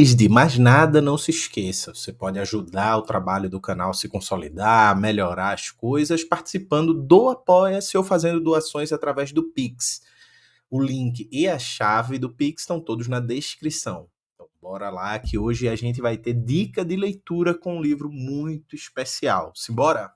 Antes de mais nada, não se esqueça, você pode ajudar o trabalho do canal a se consolidar, melhorar as coisas, participando do Apoia-se ou fazendo doações através do Pix. O link e a chave do Pix estão todos na descrição. Então, bora lá que hoje a gente vai ter dica de leitura com um livro muito especial. Simbora?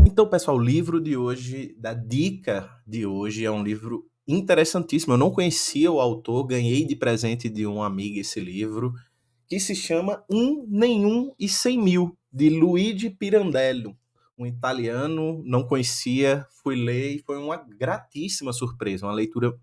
Então, pessoal, o livro de hoje, da dica de hoje, é um livro interessantíssimo. Eu não conhecia o autor, ganhei de presente de uma amiga esse livro, que se chama Um, Nenhum e Cem Mil, de Luigi Pirandello, um italiano, não conhecia, fui ler e foi uma gratíssima surpresa, uma leitura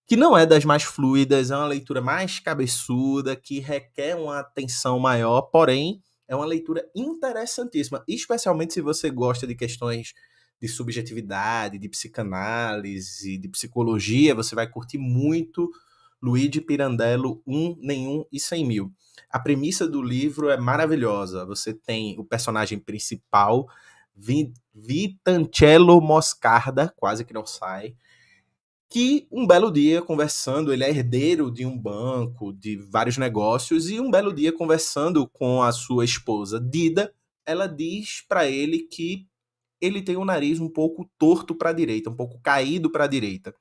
que não é das mais fluidas, é uma leitura mais cabeçuda, que requer uma atenção maior, porém é uma leitura interessantíssima, especialmente se você gosta de questões de subjetividade, de psicanálise, de psicologia, você vai curtir muito Luigi Pirandello, Um, Nenhum e Cem Mil. A premissa do livro é maravilhosa. Você tem o personagem principal, Vitancello Moscarda, quase que não sai, que um belo dia conversando, ele é herdeiro de um banco, de vários negócios, e um belo dia conversando com a sua esposa, Dida, ela diz para ele que ele tem o nariz um pouco torto para a direita, um pouco caído para a direita.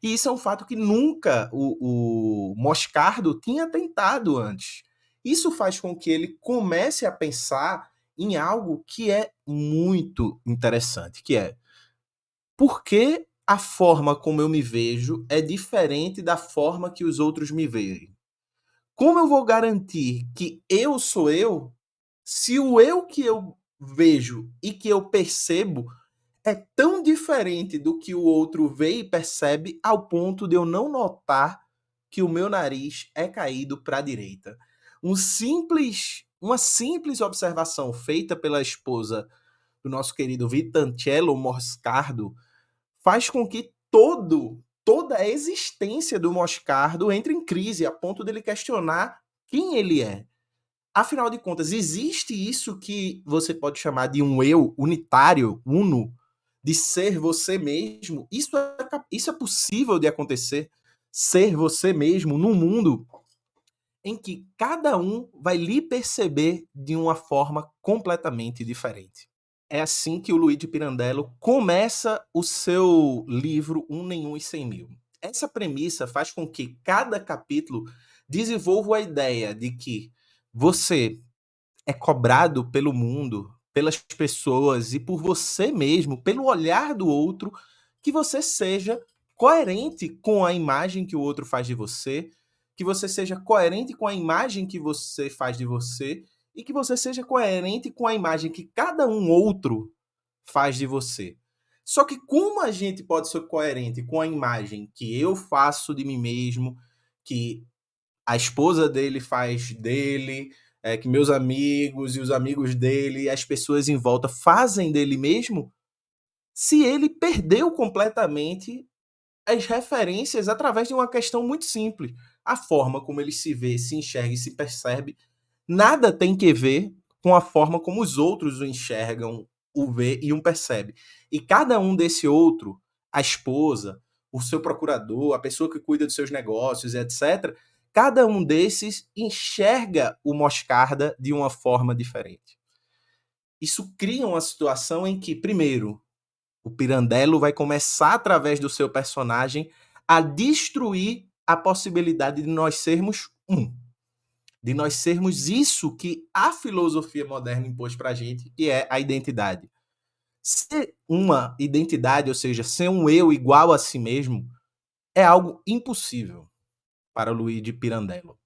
E isso é um fato que nunca o Moscardo tinha tentado antes. Isso faz com que ele comece a pensar em algo que é muito interessante, que é por que a forma como eu me vejo é diferente da forma que os outros me veem? Como eu vou garantir que eu sou eu, se o eu que eu vejo e que eu percebo é tão diferente do que o outro vê e percebe ao ponto de eu não notar que o meu nariz é caído para a direita? Uma simples observação feita pela esposa do nosso querido Vitancello Moscardo faz com que toda a existência do Moscardo entre em crise, a ponto dele questionar quem ele é. Afinal de contas, existe isso que você pode chamar de um eu unitário, uno, de ser você mesmo? Isso é possível de acontecer? Ser você mesmo num mundo em que cada um vai lhe perceber de uma forma completamente diferente. É assim que o Luigi Pirandello começa o seu livro Um, Nenhum e Cem Mil. Essa premissa faz com que cada capítulo desenvolva a ideia de que você é cobrado pelo mundo, pelas pessoas e por você mesmo, pelo olhar do outro, que você seja coerente com a imagem que o outro faz de você, que você seja coerente com a imagem que você faz de você e que você seja coerente com a imagem que cada um outro faz de você. Só que como a gente pode ser coerente com a imagem que eu faço de mim mesmo, que a esposa dele faz dele, que meus amigos e os amigos dele, as pessoas em volta fazem dele mesmo, se ele perdeu completamente as referências através de uma questão muito simples. A forma como ele se vê, se enxerga e se percebe, nada tem que ver com a forma como os outros o enxergam, o vê e o percebe. E cada um desse outro, a esposa, o seu procurador, a pessoa que cuida dos seus negócios, etc., cada um desses enxerga o Moscarda de uma forma diferente. Isso cria uma situação em que, primeiro, o Pirandello vai começar, através do seu personagem, a destruir a possibilidade de nós sermos um. De nós sermos isso que a filosofia moderna impôs para a gente, que é a identidade. Ser uma identidade, ou seja, ser um eu igual a si mesmo, é algo impossível para Luigi Pirandello.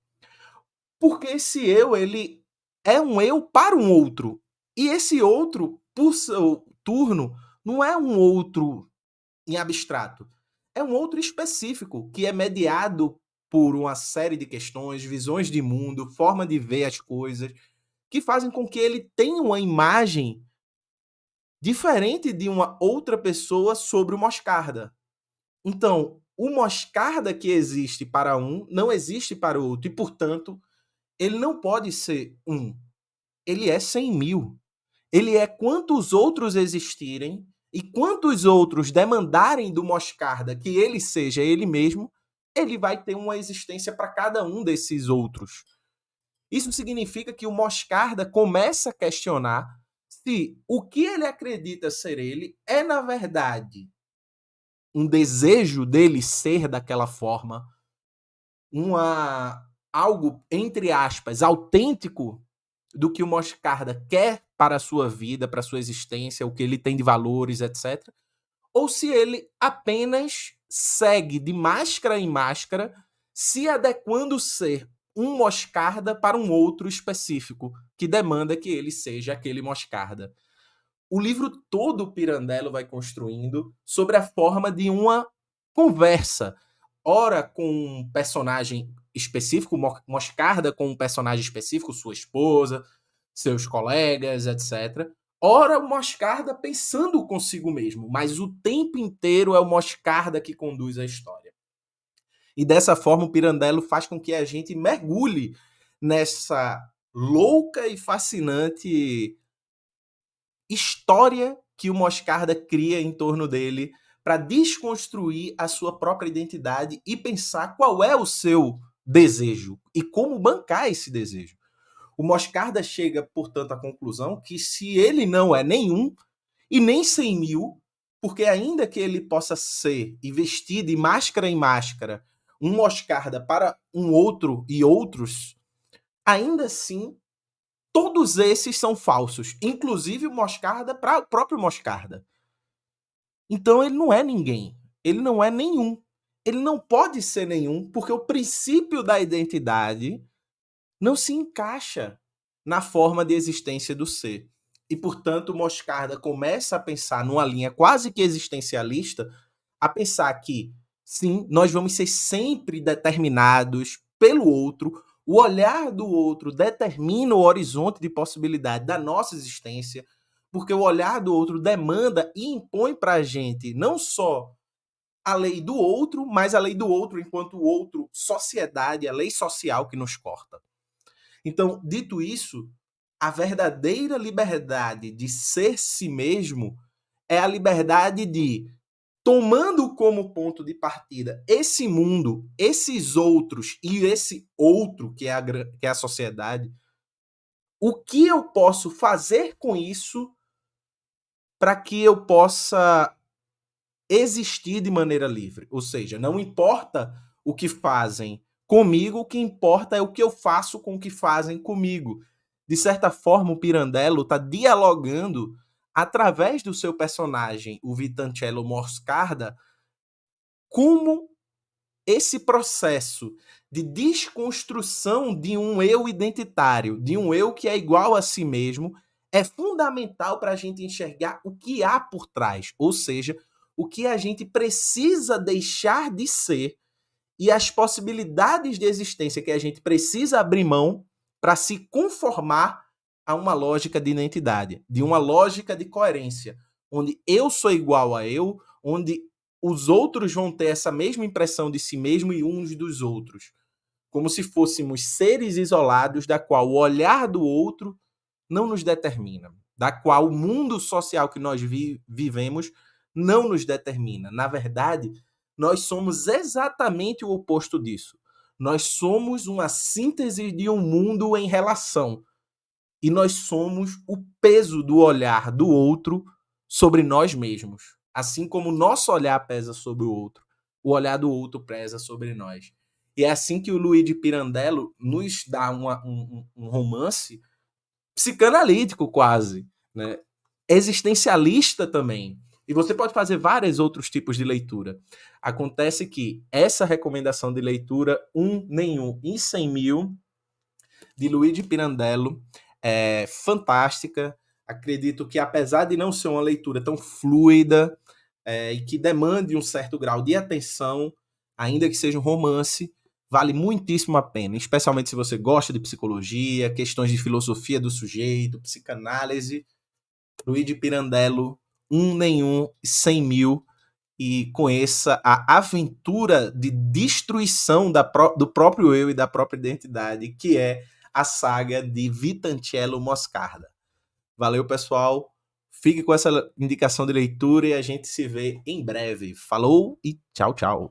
Porque esse eu, ele é um eu para um outro. E esse outro, por seu turno, não é um outro em abstrato. É um outro específico, que é mediado por uma série de questões, visões de mundo, forma de ver as coisas, que fazem com que ele tenha uma imagem diferente de uma outra pessoa sobre o Moscarda. Então, o Moscarda que existe para um não existe para o outro, e, portanto, ele não pode ser um. ele é 100 mil. Ele é quantos outros existirem e quantos outros demandarem do Moscarda que ele seja ele mesmo, ele vai ter uma existência para cada um desses outros. Isso significa que o Moscarda começa a questionar se o que ele acredita ser ele é, na verdade, um desejo dele ser daquela forma, algo, entre aspas, autêntico do que o Moscarda quer para a sua vida, para a sua existência, o que ele tem de valores, etc. Ou se ele apenas segue de máscara em máscara, se adequando ser um Moscarda para um outro específico, que demanda que ele seja aquele Moscarda. O livro todo o Pirandello vai construindo sobre a forma de uma conversa, ora com um personagem específico, Moscarda com um personagem específico, sua esposa, seus colegas, etc. Ora o Moscarda pensando consigo mesmo, mas o tempo inteiro é o Moscarda que conduz a história. E dessa forma o Pirandello faz com que a gente mergulhe nessa louca e fascinante história que o Moscarda cria em torno dele para desconstruir a sua própria identidade e pensar qual é o seu desejo e como bancar esse desejo. O Moscarda chega, portanto, à conclusão que se ele não é nenhum e nem 100 mil, porque ainda que ele possa ser e vestir de máscara em máscara um Moscarda para um outro e outros, ainda assim todos esses são falsos, inclusive o Moscarda para o próprio Moscarda. Então ele não é ninguém, ele não é nenhum. Ele não pode ser nenhum, porque o princípio da identidade não se encaixa na forma de existência do ser. E, portanto, Moscarda começa a pensar numa linha quase que existencialista, a pensar que, sim, nós vamos ser sempre determinados pelo outro, o olhar do outro determina o horizonte de possibilidade da nossa existência, porque o olhar do outro demanda e impõe para a gente não só a lei do outro, mas a lei do outro enquanto o outro, sociedade, a lei social que nos corta. Então, dito isso, a verdadeira liberdade de ser si mesmo é a liberdade de, tomando como ponto de partida esse mundo, esses outros e esse outro que é a sociedade, o que eu posso fazer com isso para que eu possa existir de maneira livre? Ou seja, não importa o que fazem comigo, o que importa é o que eu faço com o que fazem comigo. De certa forma, o Pirandello está dialogando através do seu personagem, o Vitancello Moscarda, como esse processo de desconstrução de um eu identitário, de um eu que é igual a si mesmo, é fundamental para a gente enxergar o que há por trás, ou seja, o que a gente precisa deixar de ser e as possibilidades de existência que a gente precisa abrir mão para se conformar a uma lógica de identidade, de uma lógica de coerência, onde eu sou igual a eu, onde os outros vão ter essa mesma impressão de si mesmo e uns dos outros, como se fôssemos seres isolados da qual o olhar do outro não nos determina, da qual o mundo social que nós vivemos não nos determina. Na verdade, nós somos exatamente o oposto disso. Nós somos uma síntese de um mundo em relação. E nós somos o peso do olhar do outro sobre nós mesmos. Assim como o nosso olhar pesa sobre o outro, o olhar do outro pesa sobre nós. E é assim que o Luigi Pirandello nos dá um romance psicanalítico quase, né? Existencialista também. E você pode fazer vários outros tipos de leitura. Acontece que essa recomendação de leitura, nenhum e 100 mil, de Luigi Pirandello, é fantástica. Acredito que, apesar de não ser uma leitura tão fluida e que demande um certo grau de atenção, ainda que seja um romance, vale muitíssimo a pena, especialmente se você gosta de psicologia, questões de filosofia do sujeito, psicanálise. Luigi Pirandello, nenhum, 100 mil, e conheça a aventura de destruição do próprio eu e da própria identidade, que é a saga de Vitancello Moscarda. Valeu, pessoal. Fique com essa indicação de leitura e a gente se vê em breve. Falou e tchau, tchau.